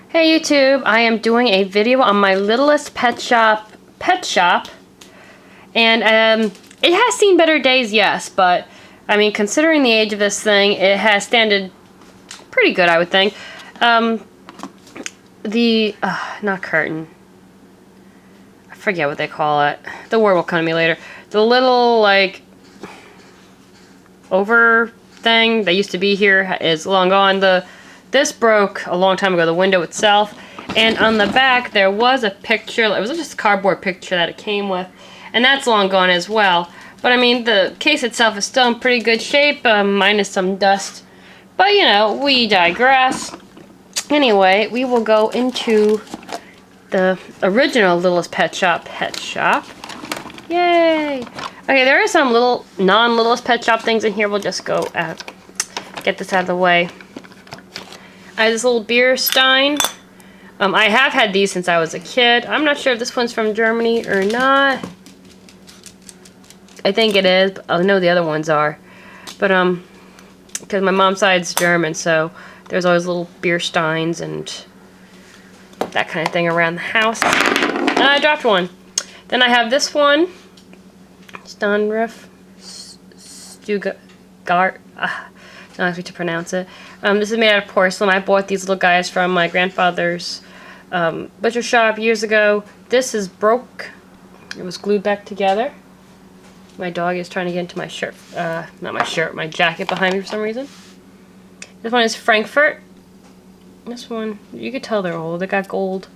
Hey YouTube, I am doing a video on my Littlest Pet Shop, and it has seen better days, yes, but I mean, considering the age of this thing, it has standed pretty good, I would think. Not curtain, I forget what they call it. The word will come to me later. The little, like, over thing that used to be here is long gone. This broke a long time ago, the window itself, and on the back there was a picture. It was just a cardboard picture that it came with, and that's long gone as well. But I mean, the case itself is still in pretty good shape, minus some dust. But you know, we digress. Anyway, we will go into the original Littlest Pet Shop. Yay! Okay, there are some little non-Littlest Pet Shop things in here. We'll just go get this out of the way. I have this little beer stein. I have had these since I was a kid. I'm not sure if this one's from Germany or not. I think it is, but I know the other ones are. But, because my mom's side's German, so there's always little beer steins and that kind of thing around the house. And I dropped one. Then I have this one. Stunriff. Stuttgart. It's not easy to pronounce it. This is made out of porcelain. I bought these little guys from my grandfather's butcher shop years ago. This is broke. It was glued back together. My dog is trying to get into my shirt. Not my shirt, my jacket behind me for some reason. This one is Frankfurt. This one, you could tell they're old. They got gold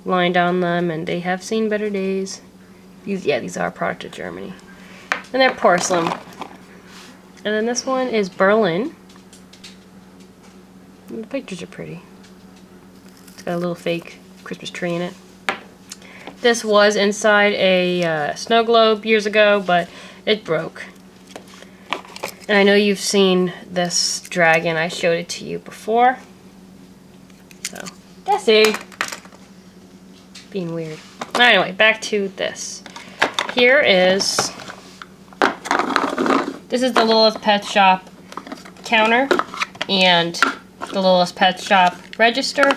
lined on them, and they have seen better days. These are a product of Germany. And they're porcelain. And then this one is Berlin. And the pictures are pretty. It's got a little fake Christmas tree in it. This was inside a snow globe years ago, but it broke. And I know you've seen this dragon. I showed it to you before. So, that's it. Being weird. Anyway, back to this. Here is... This is the Littlest Pet Shop counter and the Littlest Pet Shop register.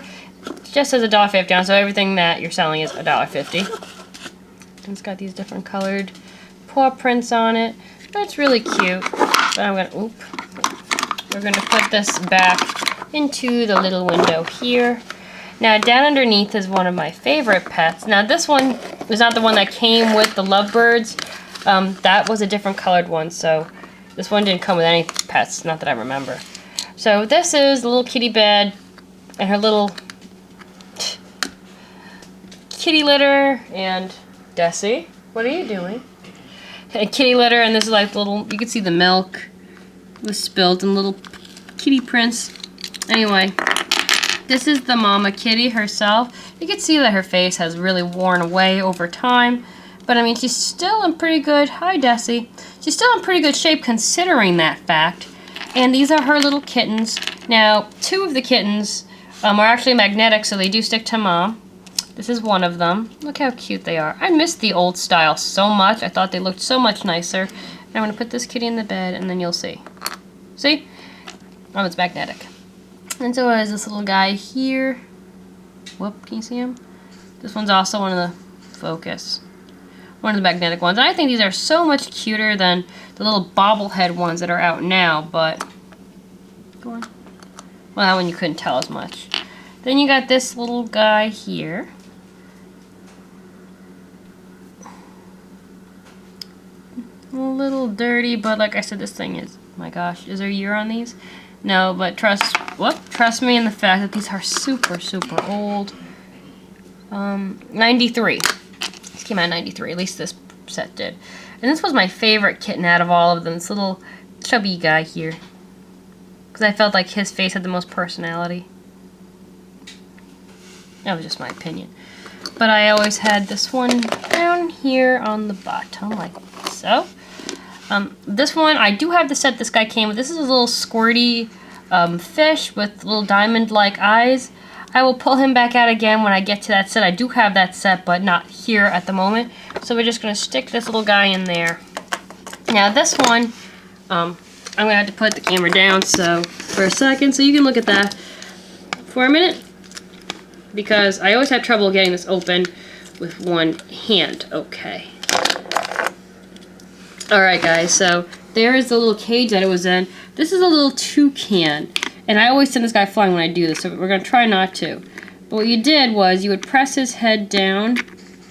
It just says $1.50 on, so everything that you're selling is $1.50. And it's got these different colored paw prints on it. But it's really cute. But we're gonna put this back into the little window here. Now down underneath is one of my favorite pets. Now this one is not the one that came with the lovebirds. That was a different colored one, so this one didn't come with any pets, not that I remember. So this is the little kitty bed and her little kitty litter and Desi. What are you doing? A kitty litter, and this is like little, you can see the milk was spilled and little kitty prints. Anyway, this is the mama kitty herself. You can see that her face has really worn away over time. But I mean, she's still in pretty good, hi Desi. She's still in pretty good shape considering that fact. And these are her little kittens. Now, 2 of the kittens are actually magnetic, so they do stick to mom. This is one of them. Look how cute they are. I miss the old style so much. I thought they looked so much nicer. And I'm gonna put this kitty in the bed and then you'll see. See? Oh, it's magnetic. And so is this little guy here. Whoop, can you see him? This one's also one of the focus. One of the magnetic ones. And I think these are so much cuter than the little bobblehead ones that are out now, but go on. Well, that one you couldn't tell as much. Then you got this little guy here. A little dirty, but like I said, this thing is, oh my gosh, is there a year on these? No, but trust me in the fact that these are super, super old. 93. This came out in 93, at least this set did. And this was my favorite kitten out of all of them, this little chubby guy here. Because I felt like his face had the most personality. That was just my opinion. But I always had this one down here on the bottom, like so. This one, I do have the set this guy came with. This is a little squirty fish with little diamond-like eyes. I will pull him back out again when I get to that set. I do have that set, but not here at the moment. So we're just going to stick this little guy in there. Now this one, I'm going to have to put the camera down for a second so you can look at that for a minute. because I always have trouble getting this open with one hand. Okay. Alright guys, so there is the little cage that it was in. This is a little toucan. And I always send this guy flying when I do this, so we're going to try not to. But what you did was you would press his head down,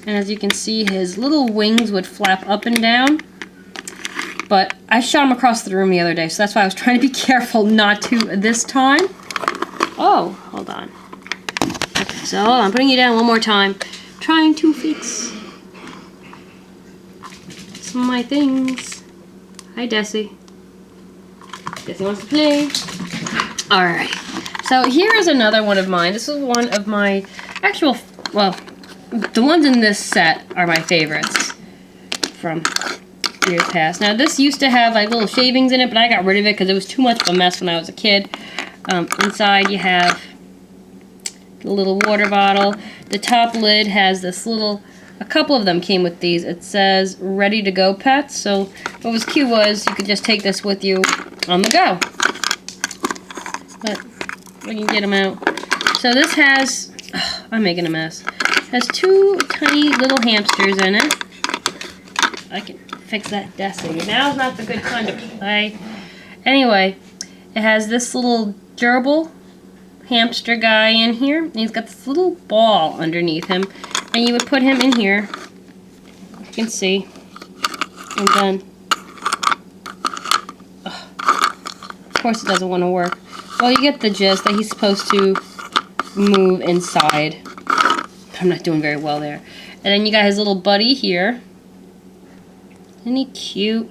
and as you can see, his little wings would flap up and down. But I shot him across the room the other day, so that's why I was trying to be careful not to this time. Oh, hold on. Okay, so I'm putting you down one more time. Trying to fix some of my things. Hi, Desi. Desi wants to play. Alright, so here is another one of mine. This is one of my actual, well, the ones in this set are my favorites from years past. Now, this used to have like little shavings in it, but I got rid of it because it was too much of a mess when I was a kid. Inside you have a little water bottle. The top lid has this little, a couple of them came with these. It says ready to go pets. So what was cute was you could just take this with you on the go. But we can get them out. So this has, I'm making a mess. Has two tiny little hamsters in it. I can fix that Desi. Now's not the good time to play. Anyway, it has this little gerbil hamster guy in here. And he's got this little ball underneath him. And you would put him in here. You can see. And then, of course it doesn't want to work. Well, you get the gist that he's supposed to move inside. I'm not doing very well there. And then you got his little buddy here. Isn't he cute?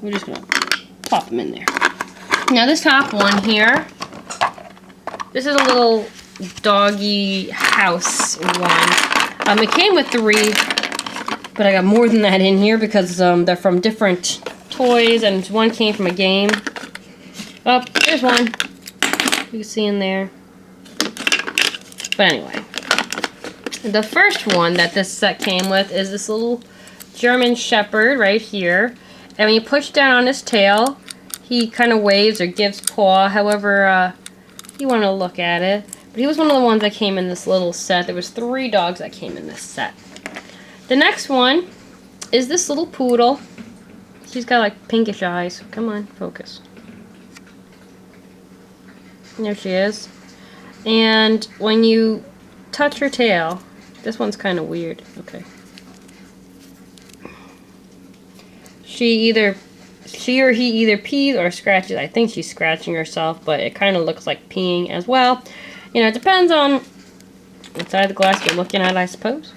We're just going to pop him in there. Now this top one here, this is a little doggy house one. It came with 3, but I got more than that in here because they're from different toys, and one came from a game. Oh, there's one. You can see in there. But anyway, the first one that this set came with is this little German Shepherd right here. And when you push down on his tail, he kind of waves or gives paw, however you want to look at it. But he was one of the ones that came in this little set. There was 3 dogs that came in this set. The next one is this little poodle. She's got like pinkish eyes. Come on, focus. There she is. And when you touch her tail, this one's kind of weird. Okay. She or he either pees or scratches. I think she's scratching herself, but it kind of looks like peeing as well. You know, it depends on what side of the glass you're looking at, I suppose.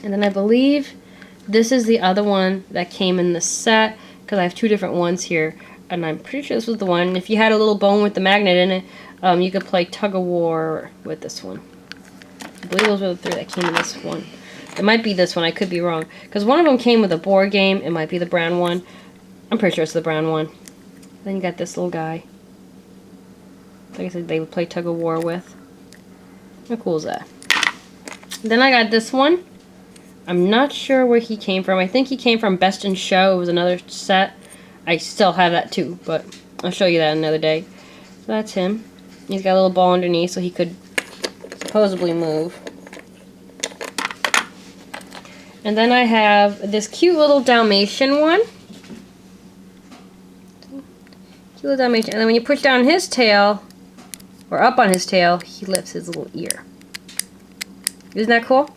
And then I believe this is the other one that came in the set, because I have 2 different ones here. And I'm pretty sure this was the one. If you had a little bone with the magnet in it, you could play tug of war with this one. I believe those were the 3 that came in this one. It might be this one. I could be wrong. Because one of them came with a board game. It might be the brown one. I'm pretty sure it's the brown one. Then you got this little guy. Like I said, they would play tug of war with. How cool is that? Then I got this one. I'm not sure where he came from. I think he came from Best in Show. It was another set. I still have that too, but I'll show you that another day. So that's him. He's got a little ball underneath so he could supposedly move. And then I have this cute little Dalmatian one. Cute little Dalmatian. And then when you push down his tail, or up on his tail, he lifts his little ear. Isn't that cool?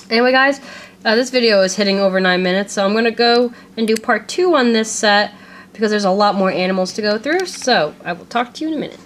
Anyway, guys, this video is hitting over 9 minutes, so I'm going to go and do part 2 on this set because there's a lot more animals to go through. So I will talk to you in a minute.